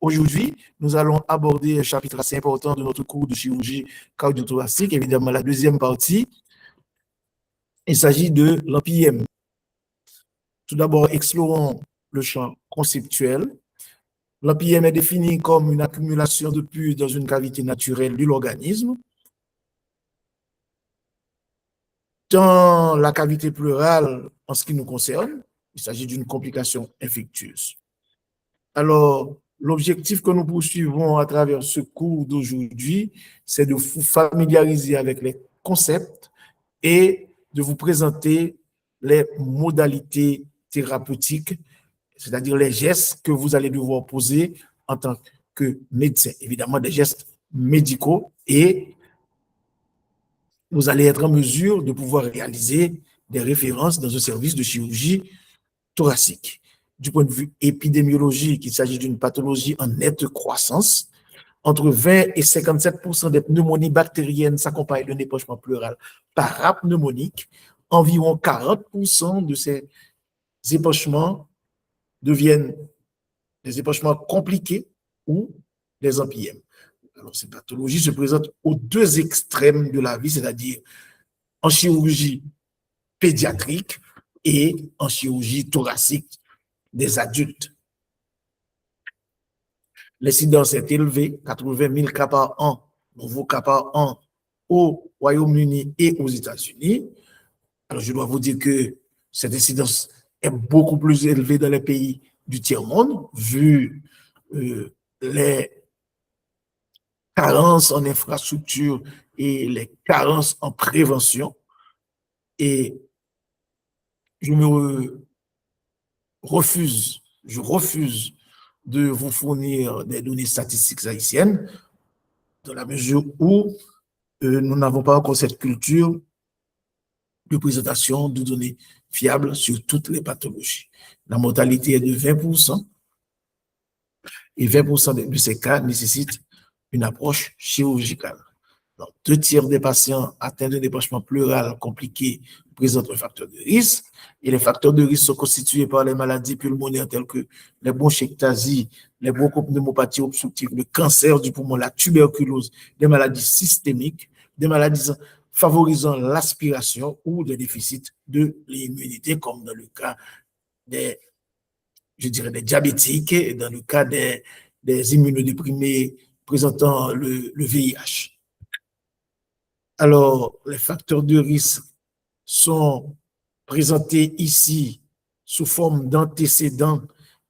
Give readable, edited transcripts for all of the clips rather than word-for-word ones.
Aujourd'hui, nous allons aborder un chapitre assez important de notre cours de chirurgie cardio-thoracique, évidemment la deuxième partie. Il s'agit de l'APM. Tout d'abord, explorons le champ conceptuel. L'APM est défini comme une accumulation de pus dans une cavité naturelle de l'organisme. Dans la cavité pleurale, en ce qui nous concerne, il s'agit d'une complication infectieuse. Alors, l'objectif que nous poursuivons à travers ce cours d'aujourd'hui, c'est de vous familiariser avec les concepts et de vous présenter les modalités thérapeutiques, c'est-à-dire les gestes que vous allez devoir poser en tant que médecin. Évidemment, des gestes médicaux, et vous allez être en mesure de pouvoir réaliser des références dans un service de chirurgie thoracique. Du point de vue épidémiologique, il s'agit d'une pathologie en nette croissance. Entre 20 et 57% des pneumonies bactériennes s'accompagnent d'un épanchement pleural parapneumonique. Environ 40% de ces épanchements deviennent des épanchements compliqués ou des empyèmes. Alors, ces pathologies se présentent aux deux extrêmes de la vie, c'est-à-dire en chirurgie pédiatrique et en chirurgie thoracique des adultes. L'incidence est élevée, 80 000 cas par an, nouveaux cas par an au Royaume-Uni et aux États-Unis. Alors, je dois vous dire que cette incidence est beaucoup plus élevée dans les pays du tiers-monde, vu les carences en infrastructure et les carences en prévention. Et je refuse de vous fournir des données statistiques haïtiennes dans la mesure où nous n'avons pas encore cette culture de présentation de données fiables sur toutes les pathologies. La mortalité est de 20% et 20% de ces cas nécessitent une approche chirurgicale. Donc, 2 tiers des patients atteints d'un épanchement pleural compliqué présentent un facteur de risque, et les facteurs de risque sont constitués par les maladies pulmonaires telles que les bronchiectasies, les bronchopneumopathies obstructives, le cancer du poumon, la tuberculose, des maladies systémiques, des maladies favorisant l'aspiration ou des déficits de l'immunité, comme dans le cas des, je dirais, des diabétiques et dans le cas des immunodéprimés présentant le VIH. Alors, les facteurs de risque sont présentés ici sous forme d'antécédents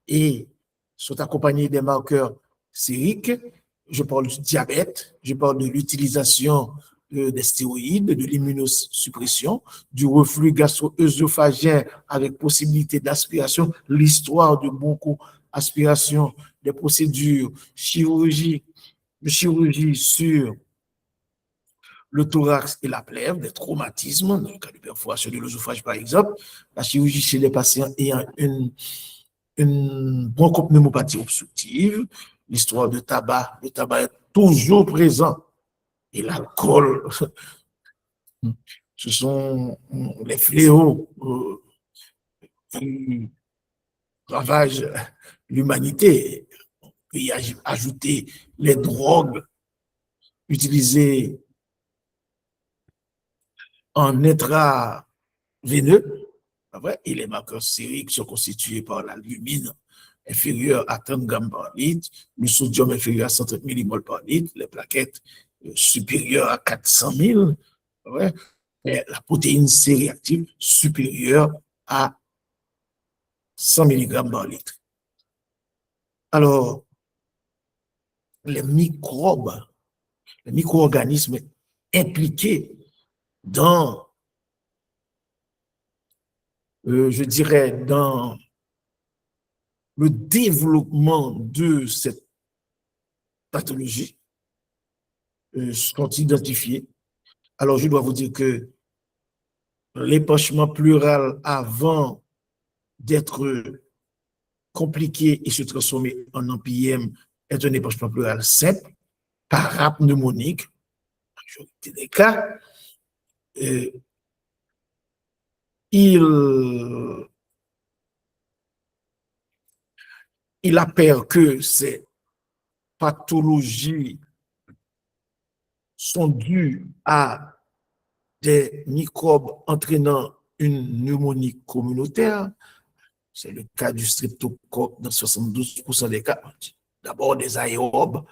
et sont accompagnés des marqueurs sériques. Je parle du diabète, je parle de l'utilisation des stéroïdes, de l'immunosuppression, du reflux gastro-œsophagien avec possibilité d'aspiration, l'histoire de broncho-aspiration, des procédures chirurgie sur le thorax et la plèvre, des traumatismes, dans le cas de perforation de l'œsophage par exemple, la chirurgie chez les patients ayant une bronchopneumopathie obstructive, l'histoire de tabac. Le tabac est toujours présent, et l'alcool, ce sont les fléaux qui ravagent l'humanité. On peut y ajouter les drogues utilisées en intraveineux, et les marqueurs sériques sont constitués par l'albumine inférieure à 30 grammes par litre, le sodium inférieur à 130 millimoles par litre, les plaquettes supérieures à 400 000, et la protéine C réactive supérieure à 100 mg par litre. Alors, les micro-organismes impliqués dans, je dirais, dans le développement de cette pathologie sont identifiés. Alors, je dois vous dire que l'épanchement pleural, avant d'être compliqué et se transformer en empyème, est un épanchement pleural simple, parapneumonique, en majorité des cas. Il appelle que c'est pathologies sont dues à des microbes entraînant une pneumonie communautaire. C'est le cas du streptocoque dans 72% des cas. D'abord des aérobes,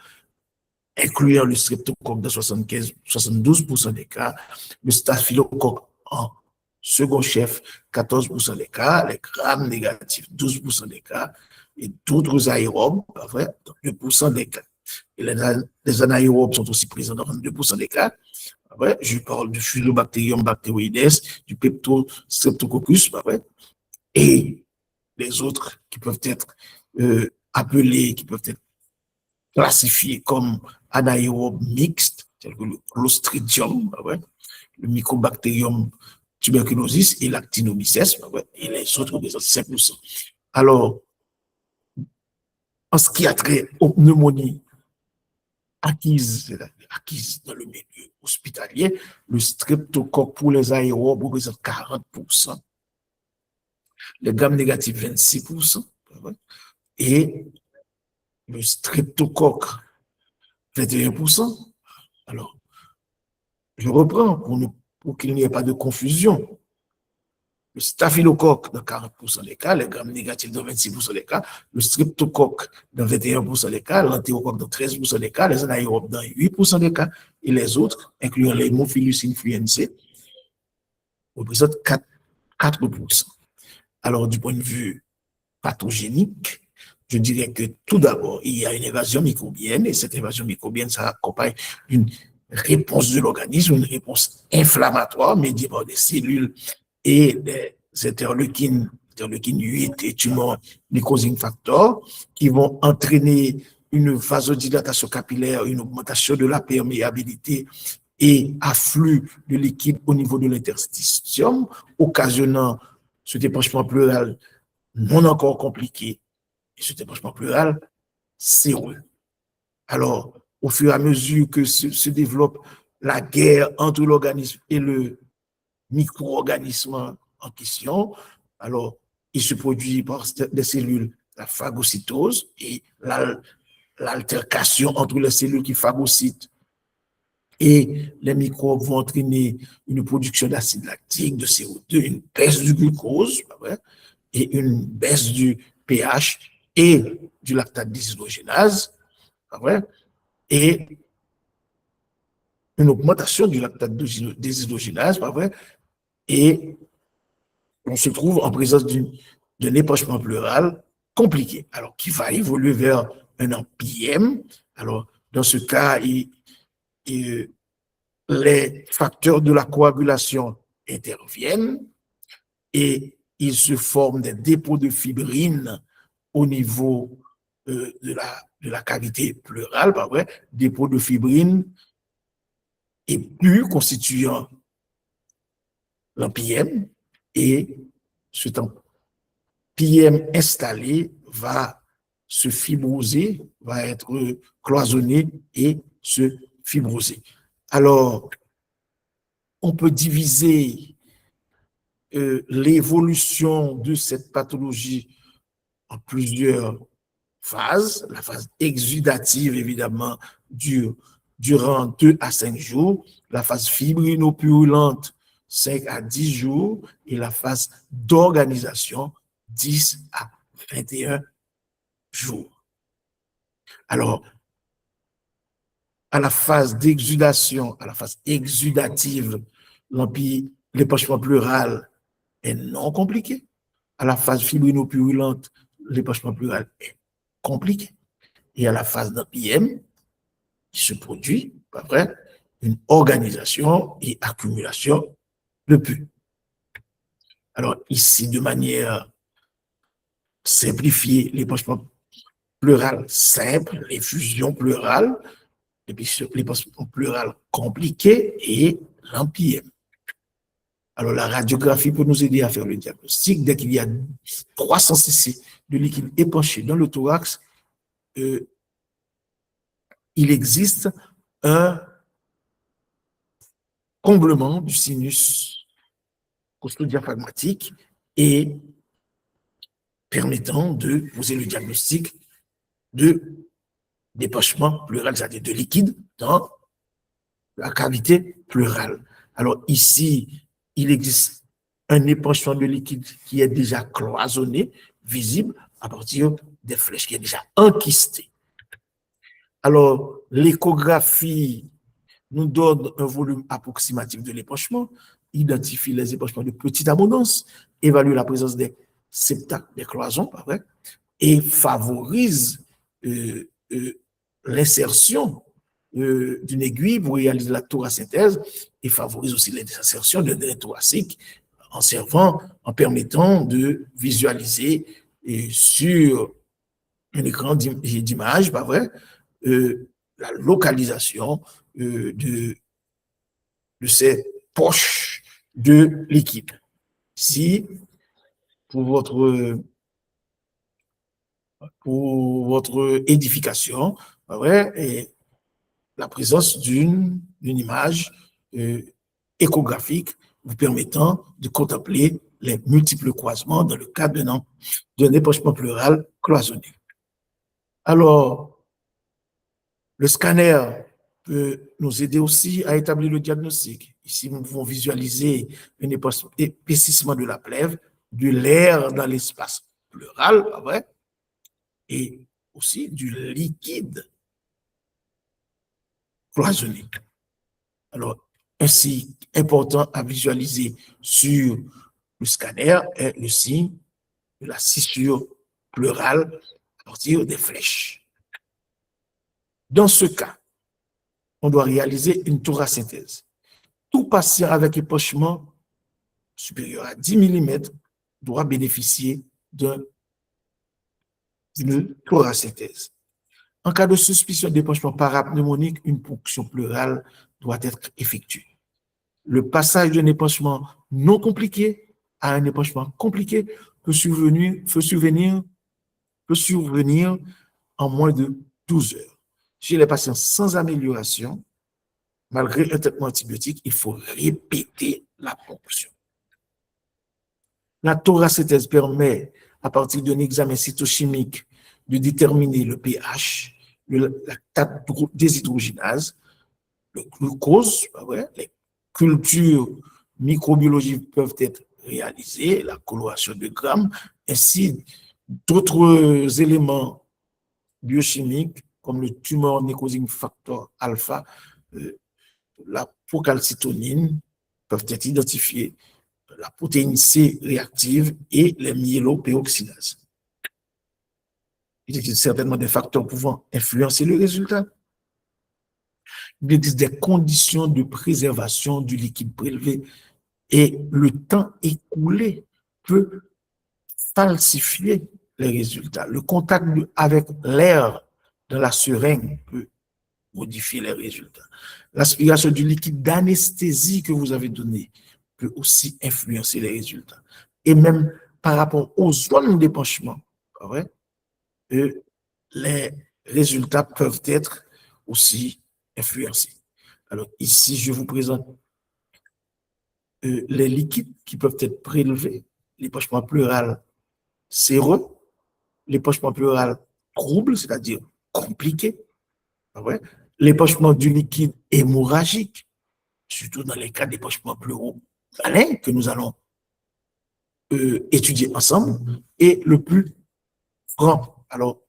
incluant le streptocoque dans 72% des cas, le staphylocoque en second chef, 14% des cas, les grammes négatifs, 12% des cas, et d'autres aérobes, dans 2% des cas. Et les anaérobes sont aussi présents dans 22% des cas. Je parle du Fusobacterium bacteroides, du Streptococcus, et les autres qui peuvent être appelés, qui peuvent être classifiés comme anaérobes mixtes, tels que le Clostridium, le Mycobacterium tuberculosis et l'actinomyces, et les autres des 5%. Alors, en ce qui a trait aux pneumonies acquises dans le milieu hospitalier, le streptocoque pour les aérobes représente 40%, les gammes négatives 26%, et le streptocoque 21%. Alors, je reprends pour qu'il n'y ait pas de confusion. Le staphylocoque dans 40% des cas, les grammes négatifs dans 26% des cas, le streptocoque dans 21% des cas, l'entérocoque dans 13% des cas, les anaérobes dans 8% des cas, et les autres, incluant les Haemophilus influenzae, représentent 4%. Alors, du point de vue pathogénique, je dirais que tout d'abord, il y a une évasion microbienne, et cette évasion microbienne, ça accompagne une réponse de l'organisme, une réponse inflammatoire médiée par des cellules et des interleukines 8 et tumor necrosis factor, qui vont entraîner une vasodilatation capillaire, une augmentation de la perméabilité et afflux de liquide au niveau de l'interstitium, occasionnant ce dépanchement pleural non encore compliqué, et ce dépanchement pleural séreux. Alors, au fur et à mesure que se développe la guerre entre l'organisme et le micro-organisme en question, alors il se produit par des cellules la phagocytose et l'altercation entre les cellules qui phagocytent et les microbes vont entraîner une production d'acide lactique, de CO2, une baisse du glucose et une baisse du pH et du lactate déshydrogénase et une augmentation du lactate déshydrogénase et on se trouve en présence d'un épanchement pleural compliqué, alors qui va évoluer vers un empyème. Alors, dans ce cas, les facteurs de la coagulation interviennent et il se forme des dépôts de fibrine au niveau de la cavité pleurale, dépôts de fibrine et plus constituant l'empyème, et ce empyème installé va se fibroser, va être cloisonné et se fibroser. Alors, on peut diviser l'évolution de cette pathologie en plusieurs phases. La phase exudative, évidemment, dure durant 2 à 5 jours. La phase fibrinopurulente, 5 à 10 jours. Et la phase d'organisation, 10 à 21 jours. Alors, à la phase d'exudation, à la phase exudative, l'épanchement pleural est non compliqué. À la phase fibrinopurulente, l'épanchement pleural est compliqué. Et à la phase d'empyème, qui se produit, après, une organisation et accumulation de pus. Alors, ici, de manière simplifiée, l'épanchement pleural simple, l'effusion pleurale, et puis l'épanchement pleural compliqué et l'empyème. Alors, la radiographie peut nous aider à faire le diagnostic. Dès qu'il y a 300 cc de liquide épanché dans le thorax, il existe un comblement du sinus costodiaphragmatique et permettant de poser le diagnostic de d'épanchement pleural, c'est-à-dire de liquide dans la cavité pleurale. Alors ici, il existe un épanchement de liquide qui est déjà cloisonné, visible à partir des flèches, qui est déjà enquisté. Alors, l'échographie nous donne un volume approximatif de l'épanchement, identifie les épanchements de petite abondance, évalue la présence des septa, des cloisons, pas vrai, et favorise l'insertion d'une aiguille pour réaliser la thoracynthèse et favorise aussi l'insertion d'un drain thoracique en permettant de visualiser sur un écran d'image, pas vrai, la localisation de ces poches de liquide. Si, pour votre édification, pas vrai, et la présence d'une image échographique vous permettant de contempler les multiples croisements dans le cadre d'un épanchement pleural cloisonné. Alors, le scanner peut nous aider aussi à établir le diagnostic. Ici, nous pouvons visualiser un épaississement de la plèvre, de l'air dans l'espace pleural, pas vrai, et aussi du liquide cloisonné. Alors, ainsi, important à visualiser sur le scanner est le signe de la scissure pleurale à partir des flèches. Dans ce cas, on doit réaliser une thoracynthèse. Tout patient avec épanchement supérieur à 10 mm doit bénéficier d'une thoracynthèse. En cas de suspicion d'épanchement parapneumonique, une ponction pleurale doit être effectuée. Le passage d'un épanchement non compliqué à un épanchement compliqué peut survenir en moins de 12 heures. Chez les patients sans amélioration, malgré un traitement antibiotique, il faut répéter la ponction. La thoracynthèse permet, à partir d'un examen cytochimique, de déterminer le pH, le lactate déshydrogénase, le glucose, les cultures microbiologiques peuvent être réalisées, la coloration de grammes, ainsi d'autres éléments biochimiques comme le tumor necrosis factor alpha, la procalcitonine peuvent être identifiés, la protéine C réactive et les myélopéroxydases. Il existe certainement des facteurs pouvant influencer le résultat. Il existe des conditions de préservation du liquide prélevé et le temps écoulé peut falsifier les résultats. Le contact avec l'air dans la seringue peut modifier les résultats. L'aspiration du liquide d'anesthésie que vous avez donné peut aussi influencer les résultats. Et même par rapport aux zones d'épanchement, les résultats peuvent être aussi influencés. Alors ici, je vous présente les liquides qui peuvent être prélevés, l'épanchement pleural séreux, l'épanchement pleural trouble, c'est-à-dire compliqué, l'épanchement du liquide hémorragique, surtout dans les cas d'épanchement pleuraux malin que nous allons étudier ensemble, et le plus franc. Alors,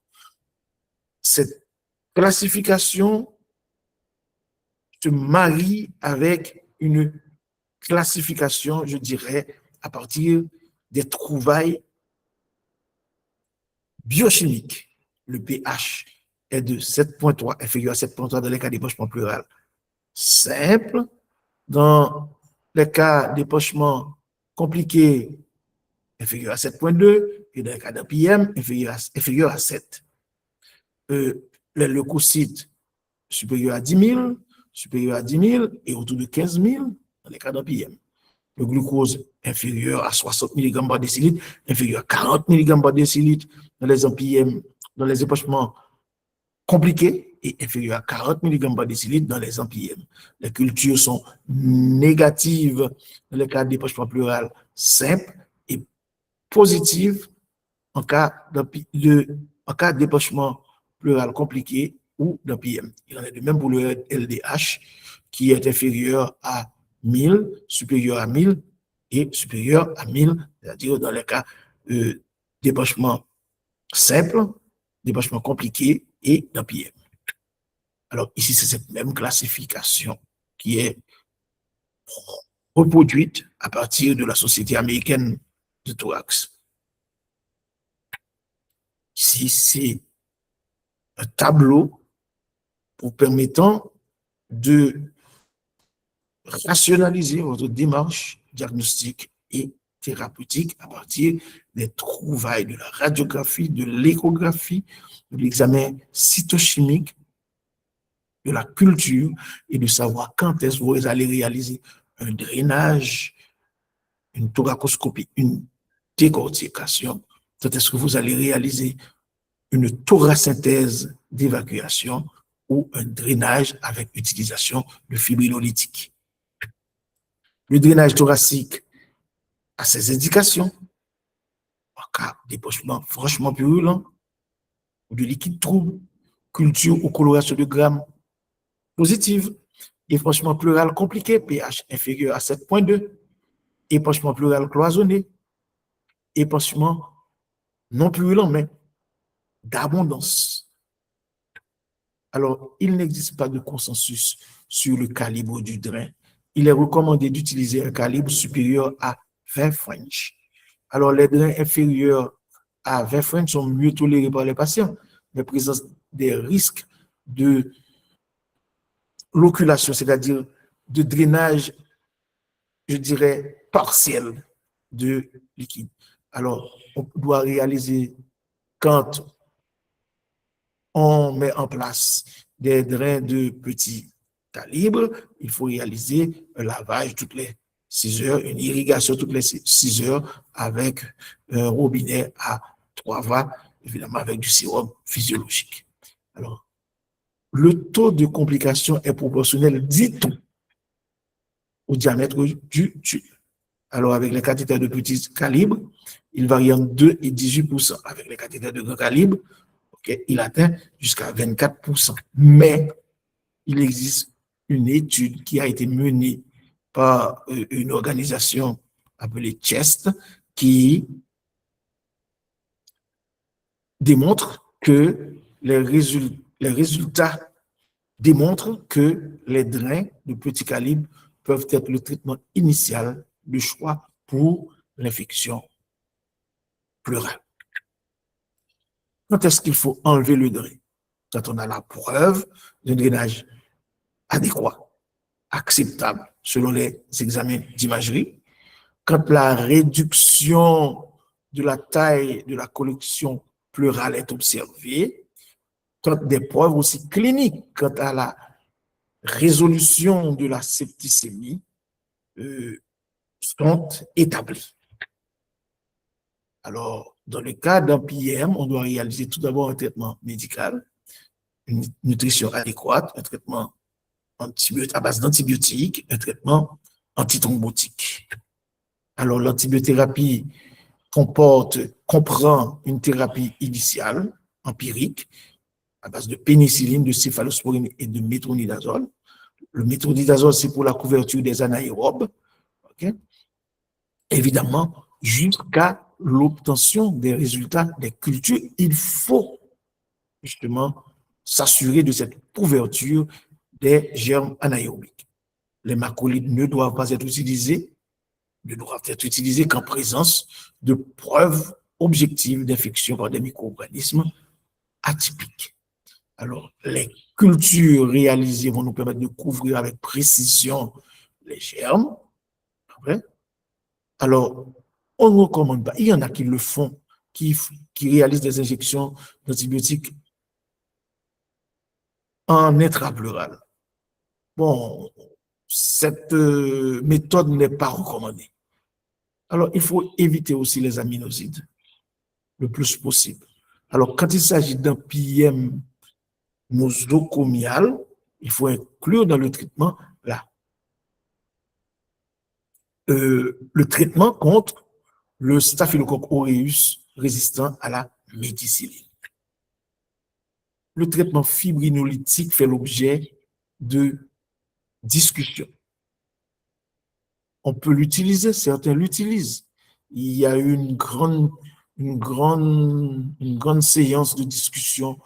cette classification se marie avec une classification, je dirais, à partir des trouvailles biochimiques. Le pH est de 7,3, inférieur à 7,3 dans les cas d'épanchement pleural simple. Dans les cas d'épanchement compliqué, inférieur à 7,2, et dans les cas d'APM, inférieur à 7. Les leucocytes supérieurs à 10 000, supérieur à 10 000 et autour de 15 000 dans les cas d'APM. Le glucose inférieur à 60 mg par décilitre, inférieur à 40 mg par décilitre dans les APM, dans les épanchements compliqués et inférieur à 40 mg par décilitre dans les APM. Les cultures sont négatives dans les cas d'épanchement pleural simple et positives en cas d'épanchement pleural compliqué ou dans PM. Il en est de même pour le LDH qui est inférieur à 1000, supérieur à 1000 et supérieur à 1000, c'est-à-dire dans les cas débranchement simple, débranchement compliqué et dans PM. Alors ici, c'est cette même classification qui est reproduite à partir de la Société américaine de thorax. Ici, c'est un tableau pour permettant de rationaliser votre démarche diagnostique et thérapeutique à partir des trouvailles de la radiographie, de l'échographie, de l'examen cytochimique, de la culture et de savoir quand est-ce que vous allez réaliser un drainage, une thoracoscopie, une décortication, quand est-ce que vous allez réaliser une thoracynthèse d'évacuation ou un drainage avec utilisation de fibrinolytiques. Le drainage thoracique a ses indications en cas d'épanchement franchement purulent ou de liquide trouble, culture ou coloration de grammes positive, épanchement pleural compliqué, pH inférieur à 7,2, épanchement pleural cloisonné, épanchement non purulent mais d'abondance. Alors, il n'existe pas de consensus sur le calibre du drain. Il est recommandé d'utiliser un calibre supérieur à 20 French. Alors, les drains inférieurs à 20 French sont mieux tolérés par les patients, mais présentent des risques de l'oculation, c'est-à-dire de drainage, je dirais, partiel de liquide. Alors, on doit réaliser quand on met en place des drains de petit calibre, il faut réaliser un lavage toutes les 6 heures, une irrigation toutes les 6 heures avec un robinet à 3 watts, évidemment avec du sérum physiologique. Alors, le taux de complication est proportionnel, dit-on, au diamètre du tube. Alors, avec les cathéters de petit calibre, il varie entre 2 et 18%. Avec les cathéters de grand calibre, il atteint jusqu'à 24%. Mais il existe une étude qui a été menée par une organisation appelée CHEST qui démontre que les résultats démontrent que les drains de petit calibre peuvent être le traitement initial de choix pour l'infection pleurale. Quand est-ce qu'il faut enlever le drain? Quand on a la preuve d'un drainage adéquat, acceptable selon les examens d'imagerie, quand la réduction de la taille de la collection pleurale est observée, quand des preuves aussi cliniques quant à la résolution de la septicémie sont établies. Alors, dans le cas d'un PM, on doit réaliser tout d'abord un traitement médical, une nutrition adéquate, un traitement à base d'antibiotiques, un traitement antithrombotique. Alors, l'antibiothérapie comprend une thérapie initiale, empirique, à base de pénicilline, de céphalosporine et de métronidazole. Le métronidazole, c'est pour la couverture des anaérobes, okay? Évidemment, jusqu'à l'obtention des résultats des cultures, il faut justement s'assurer de cette couverture des germes anaérobiques. Les macrolides ne doivent pas être utilisés, ne doivent être utilisés qu'en présence de preuves objectives d'infection par des micro-organismes atypiques. Alors, les cultures réalisées vont nous permettre de couvrir avec précision les germes. Alors, on ne recommande pas. Il y en a qui le font, qui réalisent des injections d'antibiotiques en intrapleural. Bon, cette méthode n'est pas recommandée. Alors, il faut éviter aussi les aminosides le plus possible. Alors, quand il s'agit d'un PM nosocomial, il faut inclure dans le traitement le traitement contre le staphylocoque aureus résistant à la méticilline. le traitement fibrinolytique fait l'objet de discussions. On peut l'utiliser, certains l'utilisent. Il y a eu une grande séance de discussion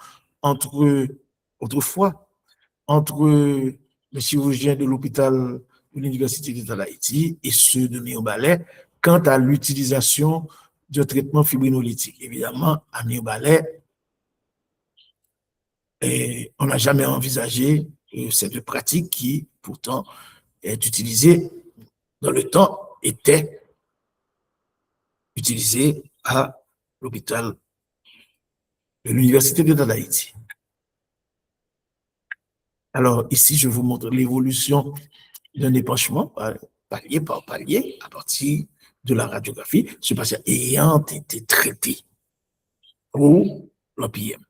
autrefois entre les chirurgiens de l'hôpital de l'Université d'État d'Haïti et ceux de Mirbalet quant à l'utilisation de traitement fibrinolytique. Évidemment, à Mirbalet, on n'a jamais envisagé cette pratique qui, pourtant, est utilisée dans le temps, était utilisée à l'hôpital de l'Université d'État d'Haïti. Alors, ici, je vous montre l'évolution d'un épanchement palier par palier à partir de la radiographie, ce patient ayant été traité pour l'OPM.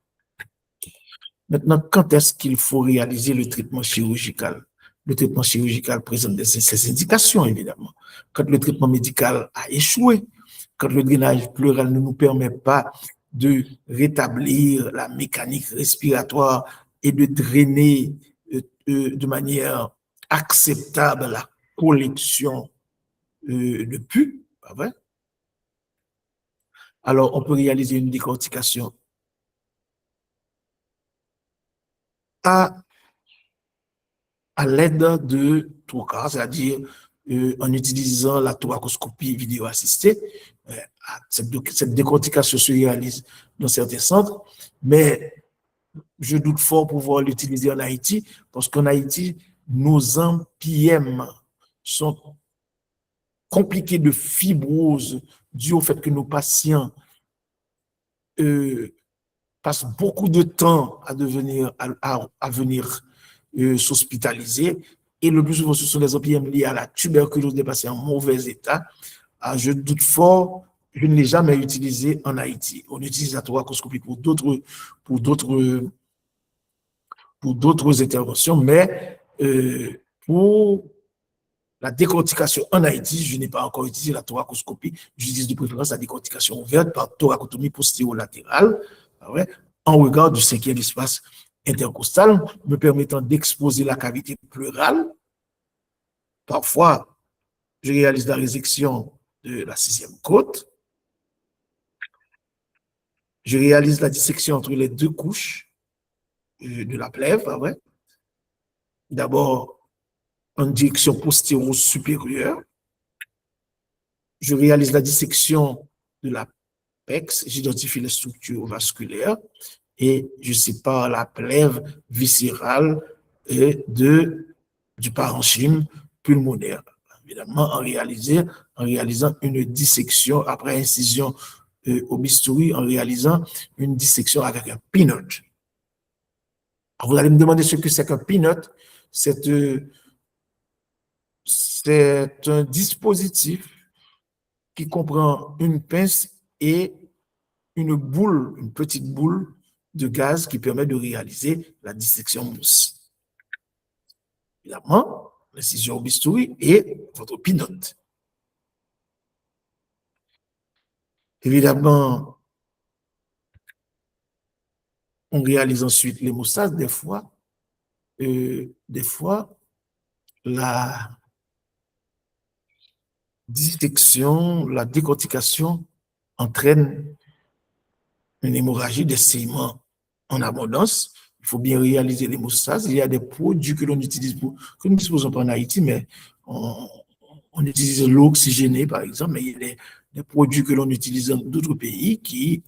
Maintenant, quand est-ce qu'il faut réaliser le traitement chirurgical? Le traitement chirurgical présente ses indications, évidemment. Quand le traitement médical a échoué, quand le drainage pleural ne nous permet pas de rétablir la mécanique respiratoire et de drainer de manière acceptable la collection de pus, pas vrai? Alors, on peut réaliser une décortication à l'aide de TOCA, c'est-à-dire en utilisant la thoracoscopie vidéo assistée. Cette décortication se réalise dans certains centres, mais je doute fort pouvoir l'utiliser en Haïti, parce qu'en Haïti, nos MPM sont compliqués de fibrose dû au fait que nos patients passent beaucoup de temps à venir s'hospitaliser, et le plus souvent, ce sont les OPM liés à la tuberculose des patients en mauvais état. Je doute fort, je ne l'ai jamais utilisé en Haïti. On utilise la thoracoscopie pour d'autres interventions, mais pour la décortication en Haïti, je n'ai pas encore utilisé la thoracoscopie. J'utilise de préférence la décortication ouverte par thoracotomie postérolatérale, en regard du cinquième espace intercostal, me permettant d'exposer la cavité pleurale. Parfois, je réalise la résection de la sixième côte. Je réalise la dissection entre les deux couches de la plèvre. D'abord, en direction postéro-supérieure. Je réalise la dissection de l'apex, j'identifie les structures vasculaires et je sépare la plèvre viscérale du parenchyme pulmonaire. Évidemment, en réalisant une dissection après incision au bistouri, en réalisant une dissection avec un peanut. Alors, vous allez me demander ce que c'est qu'un peanut. C'est un dispositif qui comprend une pince et une petite boule de gaz qui permet de réaliser la dissection mousse. Évidemment, l'incision au bistouri et votre peanut. Évidemment, on réalise ensuite l'hémostase. Des fois, la dissection, la décortication entraîne une hémorragie des saignements en abondance. Il faut bien réaliser l'hémostase. Il y a des produits que l'on utilise que nous ne disposons pas en Haïti, mais on utilise l'oxygéné, par exemple, mais il y a des produits que l'on utilise dans d'autres pays qui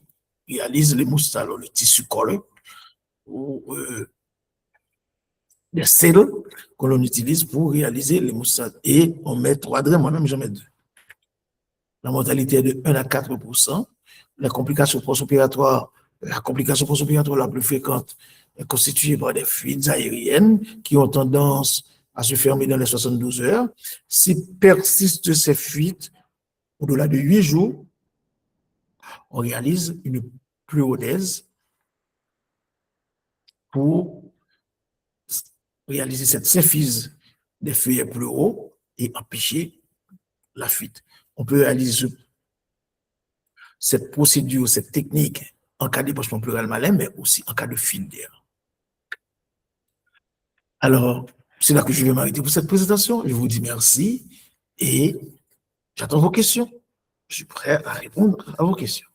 réalisent l'hémostase, le tissu collé, ou des cellules que l'on utilise pour réaliser l'hémostase. Et on met 3 drèmes, moi-même j'en mets 2. La mortalité est de 1 à 4%. La complication post-opératoire la plus fréquente est constituée par des fuites aériennes qui ont tendance à se fermer dans les 72 heures. Si persistent ces fuites au-delà de 8 jours, on réalise une pleurodèse pour réaliser cette symphyse des feuillets pleuraux et empêcher la fuite. On peut réaliser cette procédure, cette technique en cas d'épanchement pleural malin, mais aussi en cas de fuite d'air. Alors, c'est là que je vais m'arrêter pour cette présentation. Je vous dis merci et j'attends vos questions. Je suis prêt à répondre à vos questions.